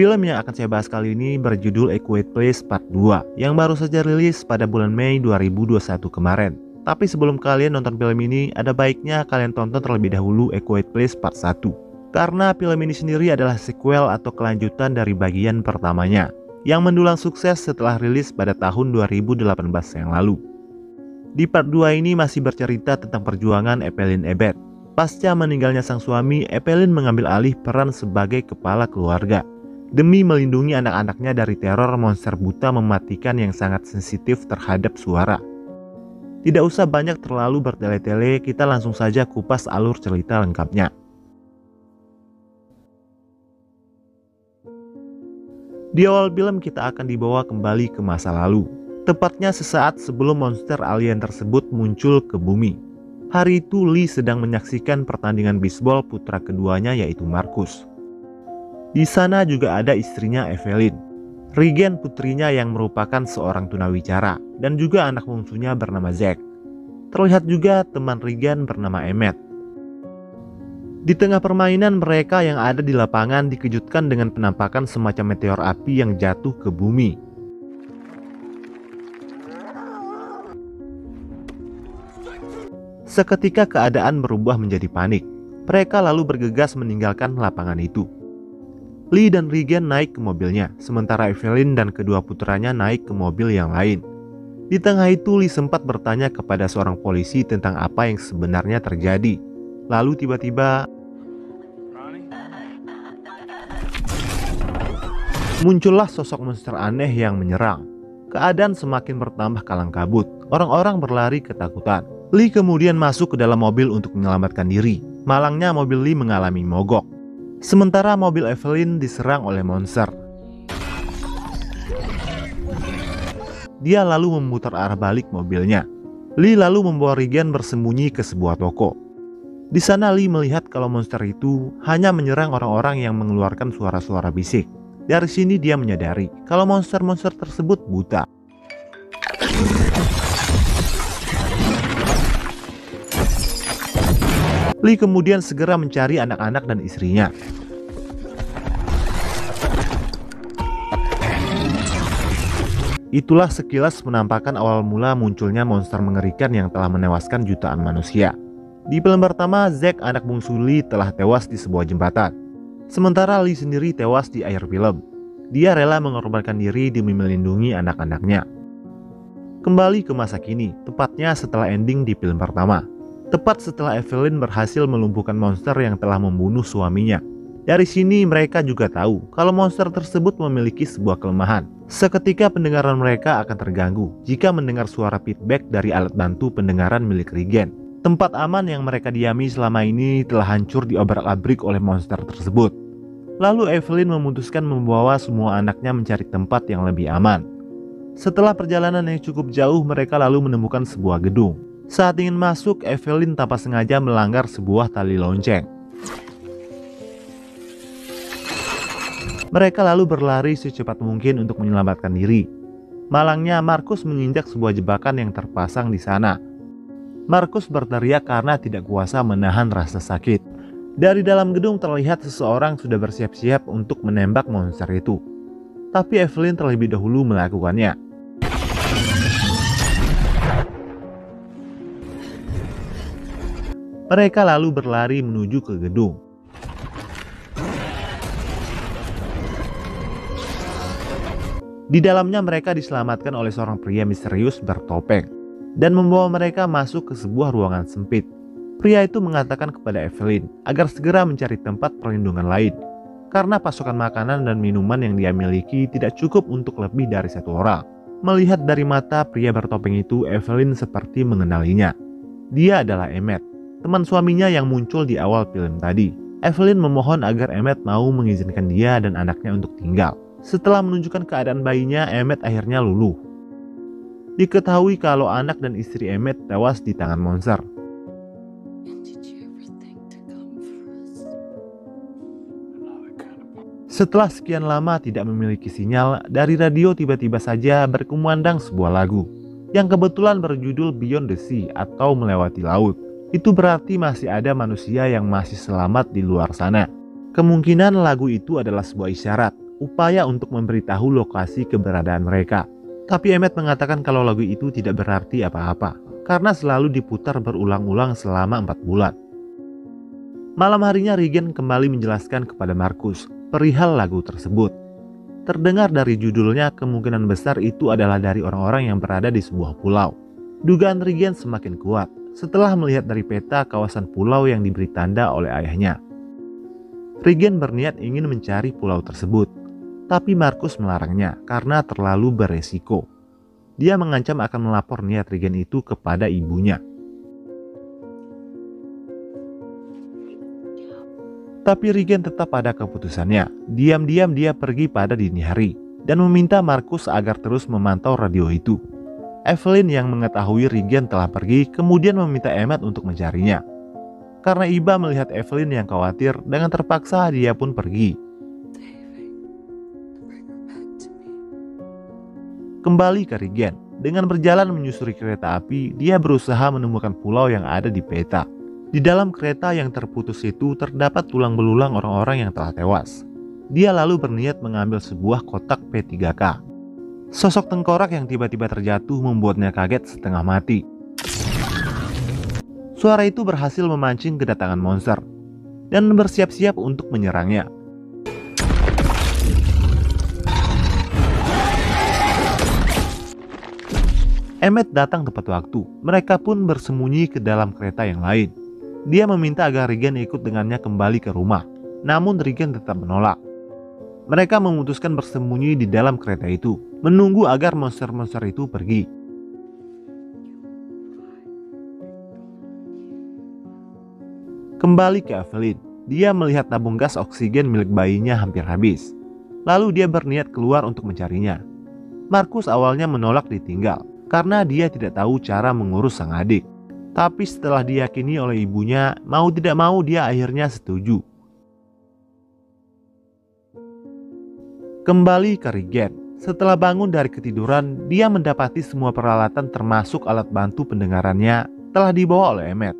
Film yang akan saya bahas kali ini berjudul A Quiet Place Part 2 yang baru saja rilis pada bulan Mei 2021 kemarin. Tapi sebelum kalian nonton film ini, ada baiknya kalian tonton terlebih dahulu A Quiet Place Part 1. Karena film ini sendiri adalah sequel atau kelanjutan dari bagian pertamanya yang mendulang sukses setelah rilis pada tahun 2018 yang lalu. Di part 2 ini masih bercerita tentang perjuangan Evelyn Ebert. Pasca meninggalnya sang suami, Evelyn mengambil alih peran sebagai kepala keluarga demi melindungi anak-anaknya dari teror monster buta mematikan yang sangat sensitif terhadap suara. Tidak usah banyak terlalu bertele-tele, kita langsung saja kupas alur cerita lengkapnya. Di awal film kita akan dibawa kembali ke masa lalu, tepatnya sesaat sebelum monster alien tersebut muncul ke bumi. Hari itu Lee sedang menyaksikan pertandingan bisbol putra keduanya yaitu Marcus. Di sana juga ada istrinya Evelyn, Regan putrinya yang merupakan seorang tunawicara, dan juga anak bungsunya bernama Zack. Terlihat juga teman Regan bernama Emmett. Di tengah permainan mereka yang ada di lapangan dikejutkan dengan penampakan semacam meteor api yang jatuh ke bumi. Seketika keadaan berubah menjadi panik. Mereka lalu bergegas meninggalkan lapangan itu. Lee dan Regan naik ke mobilnya, sementara Evelyn dan kedua putranya naik ke mobil yang lain. Di tengah itu Lee sempat bertanya kepada seorang polisi tentang apa yang sebenarnya terjadi. Lalu tiba-tiba muncullah sosok monster aneh yang menyerang. Keadaan semakin bertambah kalang kabut. Orang-orang berlari ketakutan. Lee kemudian masuk ke dalam mobil untuk menyelamatkan diri. Malangnya mobil Lee mengalami mogok. Sementara mobil Evelyn diserang oleh monster. Dia lalu memutar arah balik mobilnya. Lee lalu membawa Regan bersembunyi ke sebuah toko. Di sana Lee melihat kalau monster itu hanya menyerang orang-orang yang mengeluarkan suara-suara bisik. Dari sini dia menyadari kalau monster-monster tersebut buta. Lee kemudian segera mencari anak-anak dan istrinya. Itulah sekilas penampakan awal mula munculnya monster mengerikan yang telah menewaskan jutaan manusia. Di film pertama, Zack anak bungsu Lee telah tewas di sebuah jembatan. Sementara Lee sendiri tewas di akhir film. Dia rela mengorbankan diri demi melindungi anak-anaknya. Kembali ke masa kini, tepatnya setelah ending di film pertama. Tepat setelah Evelyn berhasil melumpuhkan monster yang telah membunuh suaminya. Dari sini mereka juga tahu kalau monster tersebut memiliki sebuah kelemahan. Seketika pendengaran mereka akan terganggu jika mendengar suara feedback dari alat bantu pendengaran milik Regan. Tempat aman yang mereka diami selama ini telah hancur diobrak-abrik oleh monster tersebut. Lalu Evelyn memutuskan membawa semua anaknya mencari tempat yang lebih aman. Setelah perjalanan yang cukup jauh, mereka lalu menemukan sebuah gedung. Saat ingin masuk, Evelyn tanpa sengaja melanggar sebuah tali lonceng. Mereka lalu berlari secepat mungkin untuk menyelamatkan diri. Malangnya Marcus menginjak sebuah jebakan yang terpasang di sana. Marcus berteriak karena tidak kuasa menahan rasa sakit. Dari dalam gedung terlihat seseorang sudah bersiap-siap untuk menembak monster itu. Tapi Evelyn terlebih dahulu melakukannya. Mereka lalu berlari menuju ke gedung. Di dalamnya mereka diselamatkan oleh seorang pria misterius bertopeng dan membawa mereka masuk ke sebuah ruangan sempit. Pria itu mengatakan kepada Evelyn agar segera mencari tempat perlindungan lain karena pasokan makanan dan minuman yang dia miliki tidak cukup untuk lebih dari satu orang. Melihat dari mata pria bertopeng itu, Evelyn seperti mengenalinya. Dia adalah Emmett, teman suaminya yang muncul di awal film tadi. Evelyn memohon agar Emmett mau mengizinkan dia dan anaknya untuk tinggal. Setelah menunjukkan keadaan bayinya, Emmett akhirnya luluh. Diketahui kalau anak dan istri Emmett tewas di tangan monster. Setelah sekian lama tidak memiliki sinyal, dari radio tiba-tiba saja berkumandang sebuah lagu yang kebetulan berjudul Beyond the Sea atau Melewati Laut. Itu berarti masih ada manusia yang masih selamat di luar sana. Kemungkinan lagu itu adalah sebuah isyarat upaya untuk memberitahu lokasi keberadaan mereka. Tapi Emmet mengatakan kalau lagu itu tidak berarti apa-apa, karena selalu diputar berulang-ulang selama 4 bulan. Malam harinya Regan kembali menjelaskan kepada Marcus perihal lagu tersebut. Terdengar dari judulnya, kemungkinan besar itu adalah dari orang-orang yang berada di sebuah pulau. Dugaan Regan semakin kuat setelah melihat dari peta kawasan pulau yang diberi tanda oleh ayahnya. Regan berniat ingin mencari pulau tersebut, tapi Marcus melarangnya karena terlalu beresiko. Dia mengancam akan melapor niat Regan itu kepada ibunya. Tapi Regan tetap pada keputusannya. Diam-diam dia pergi pada dini hari dan meminta Marcus agar terus memantau radio itu. Evelyn yang mengetahui Regan telah pergi kemudian meminta Emmet untuk mencarinya. Karena Iba melihat Evelyn yang khawatir, dengan terpaksa dia pun pergi. Kembali ke Regan, dengan berjalan menyusuri kereta api, dia berusaha menemukan pulau yang ada di peta. Di dalam kereta yang terputus itu terdapat tulang belulang orang-orang yang telah tewas. Dia lalu berniat mengambil sebuah kotak P3K. Sosok tengkorak yang tiba-tiba terjatuh membuatnya kaget setengah mati. Suara itu berhasil memancing kedatangan monster dan bersiap-siap untuk menyerangnya. Emmet datang tepat waktu. Mereka pun bersembunyi ke dalam kereta yang lain. Dia meminta agar Regan ikut dengannya kembali ke rumah, namun Regan tetap menolak. Mereka memutuskan bersembunyi di dalam kereta itu, menunggu agar monster-monster itu pergi. Kembali ke Evelyn, dia melihat tabung gas oksigen milik bayinya hampir habis. Lalu dia berniat keluar untuk mencarinya. Marcus awalnya menolak ditinggal, karena dia tidak tahu cara mengurus sang adik. Tapi setelah diyakini oleh ibunya, mau tidak mau dia akhirnya setuju. Kembali ke Regan, setelah bangun dari ketiduran, dia mendapati semua peralatan termasuk alat bantu pendengarannya telah dibawa oleh Emmet.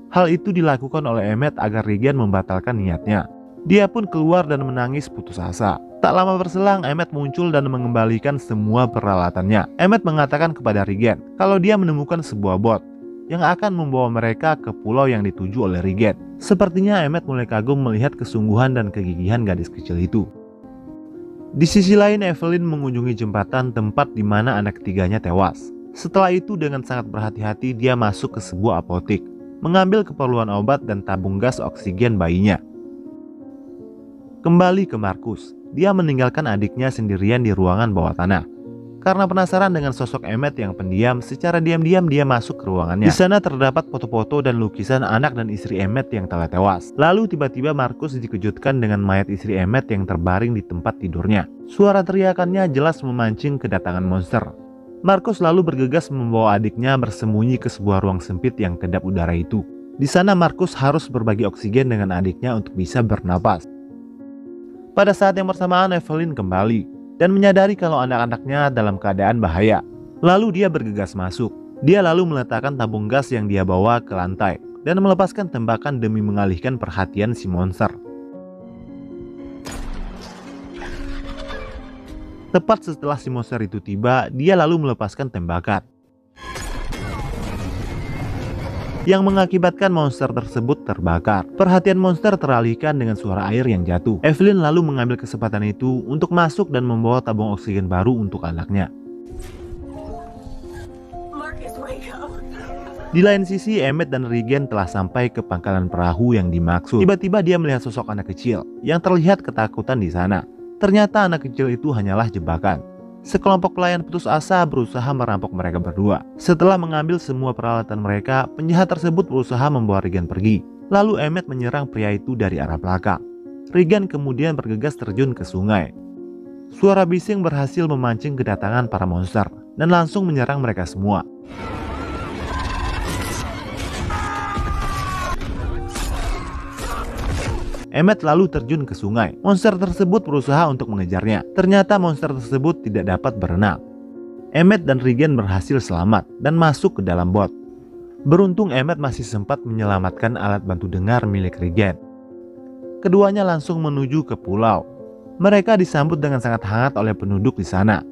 Hal itu dilakukan oleh Emmet agar Regan membatalkan niatnya. Dia pun keluar dan menangis putus asa. Tak lama berselang, Emmet muncul dan mengembalikan semua peralatannya. Emmet mengatakan kepada Regan kalau dia menemukan sebuah bot yang akan membawa mereka ke pulau yang dituju oleh Regan. Sepertinya Emmet mulai kagum melihat kesungguhan dan kegigihan gadis kecil itu. Di sisi lain, Evelyn mengunjungi jembatan tempat di mana anak ketiganya tewas. Setelah itu dengan sangat berhati-hati dia masuk ke sebuah apotek, mengambil keperluan obat dan tabung gas oksigen bayinya. Kembali ke Marcus, dia meninggalkan adiknya sendirian di ruangan bawah tanah. Karena penasaran dengan sosok Emmet yang pendiam, secara diam-diam dia masuk ke ruangannya. Di sana terdapat foto-foto dan lukisan anak dan istri Emmet yang telah tewas. Lalu tiba-tiba Marcus dikejutkan dengan mayat istri Emmet yang terbaring di tempat tidurnya. Suara teriakannya jelas memancing kedatangan monster. Marcus lalu bergegas membawa adiknya bersembunyi ke sebuah ruang sempit yang kedap udara itu. Di sana Marcus harus berbagi oksigen dengan adiknya untuk bisa bernapas. Pada saat yang bersamaan Evelyn kembali dan menyadari kalau anak-anaknya dalam keadaan bahaya. Lalu dia bergegas masuk. Dia lalu meletakkan tabung gas yang dia bawa ke lantai dan melepaskan tembakan demi mengalihkan perhatian si monster. Tepat setelah si monster itu tiba, dia lalu melepaskan tembakan yang mengakibatkan monster tersebut terbakar. Perhatian monster teralihkan dengan suara air yang jatuh. Evelyn lalu mengambil kesempatan itu untuk masuk dan membawa tabung oksigen baru untuk anaknya. Di lain sisi, Emmet dan Regan telah sampai ke pangkalan perahu yang dimaksud. Tiba-tiba dia melihat sosok anak kecil yang terlihat ketakutan di sana. Ternyata anak kecil itu hanyalah jebakan. Sekelompok pelayan putus asa berusaha merampok mereka berdua. Setelah mengambil semua peralatan mereka, penjahat tersebut berusaha membawa Regan pergi. Lalu Emmet menyerang pria itu dari arah belakang. Regan kemudian bergegas terjun ke sungai. Suara bising berhasil memancing kedatangan para monster dan langsung menyerang mereka semua. Emmet lalu terjun ke sungai. Monster tersebut berusaha untuk mengejarnya. Ternyata monster tersebut tidak dapat berenang. Emmet dan Regan berhasil selamat dan masuk ke dalam bot. Beruntung Emmet masih sempat menyelamatkan alat bantu dengar milik Regan. Keduanya langsung menuju ke pulau. Mereka disambut dengan sangat hangat oleh penduduk di sana.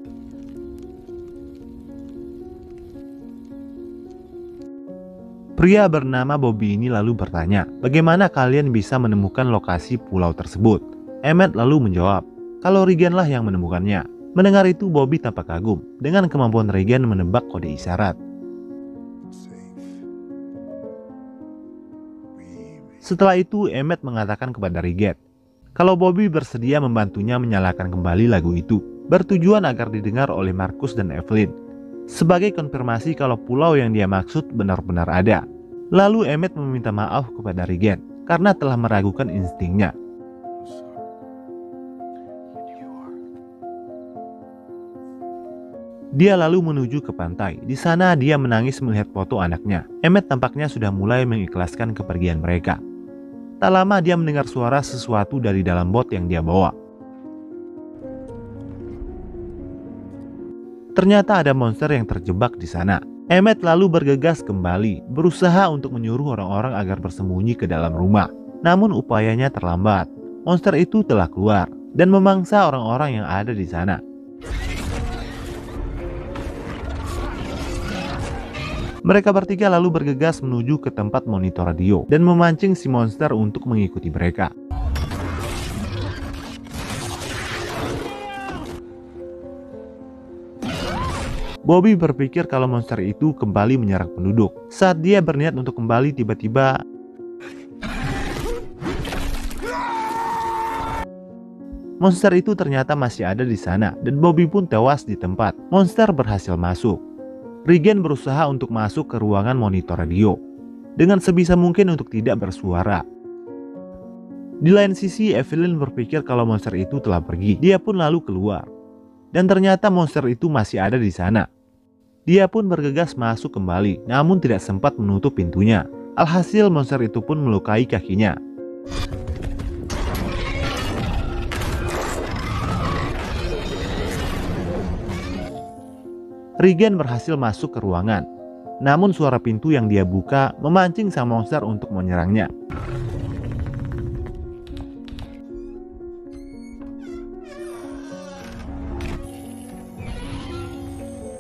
Pria bernama Bobby ini lalu bertanya, bagaimana kalian bisa menemukan lokasi pulau tersebut? Emmett lalu menjawab, kalau Regan lah yang menemukannya. Mendengar itu, Bobby tampak kagum dengan kemampuan Regan menebak kode isyarat. Setelah itu, Emmett mengatakan kepada Regan, kalau Bobby bersedia membantunya menyalakan kembali lagu itu, bertujuan agar didengar oleh Marcus dan Evelyn, sebagai konfirmasi kalau pulau yang dia maksud benar-benar ada. Lalu Emmett meminta maaf kepada Regan karena telah meragukan instingnya. Dia lalu menuju ke pantai. Di sana dia menangis melihat foto anaknya. Emmett tampaknya sudah mulai mengikhlaskan kepergian mereka. Tak lama dia mendengar suara sesuatu dari dalam bot yang dia bawa. Ternyata ada monster yang terjebak di sana. Emmett lalu bergegas kembali, berusaha untuk menyuruh orang-orang agar bersembunyi ke dalam rumah. Namun upayanya terlambat. Monster itu telah keluar dan memangsa orang-orang yang ada di sana. Mereka bertiga lalu bergegas menuju ke tempat monitor radio dan memancing si monster untuk mengikuti mereka. Bobby berpikir kalau monster itu kembali menyerang penduduk. Saat dia berniat untuk kembali, tiba-tiba monster itu ternyata masih ada di sana dan Bobby pun tewas di tempat. Monster berhasil masuk. Regan berusaha untuk masuk ke ruangan monitor radio dengan sebisa mungkin untuk tidak bersuara. Di lain sisi, Evelyn berpikir kalau monster itu telah pergi. Dia pun lalu keluar dan ternyata monster itu masih ada di sana. Dia pun bergegas masuk kembali, namun tidak sempat menutup pintunya. Alhasil monster itu pun melukai kakinya. Regan berhasil masuk ke ruangan, namun suara pintu yang dia buka memancing sang monster untuk menyerangnya.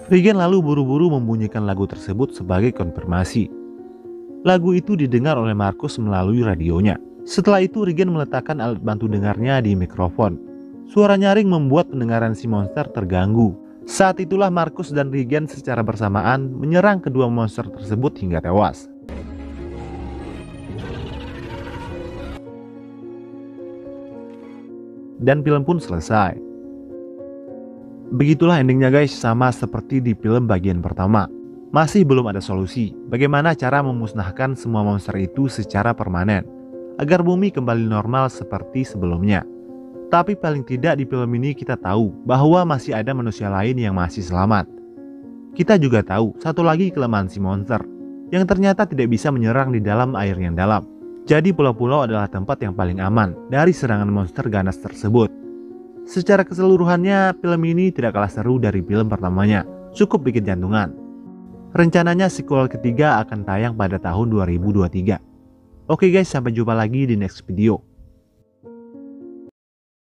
Regan lalu buru-buru membunyikan lagu tersebut sebagai konfirmasi. Lagu itu didengar oleh Marcus melalui radionya. Setelah itu Regan meletakkan alat bantu dengarnya di mikrofon. Suara nyaring membuat pendengaran si monster terganggu. Saat itulah Marcus dan Regan secara bersamaan menyerang kedua monster tersebut hingga tewas. Dan film pun selesai. Begitulah endingnya guys, sama seperti di film bagian pertama. Masih belum ada solusi bagaimana cara memusnahkan semua monster itu secara permanen agar bumi kembali normal seperti sebelumnya. Tapi paling tidak di film ini kita tahu bahwa masih ada manusia lain yang masih selamat. Kita juga tahu satu lagi kelemahan si monster, yang ternyata tidak bisa menyerang di dalam air yang dalam. Jadi pulau-pulau adalah tempat yang paling aman dari serangan monster ganas tersebut. Secara keseluruhannya, film ini tidak kalah seru dari film pertamanya, cukup bikin jantungan. Rencananya sequel ketiga akan tayang pada tahun 2023. Oke guys, sampai jumpa lagi di next video.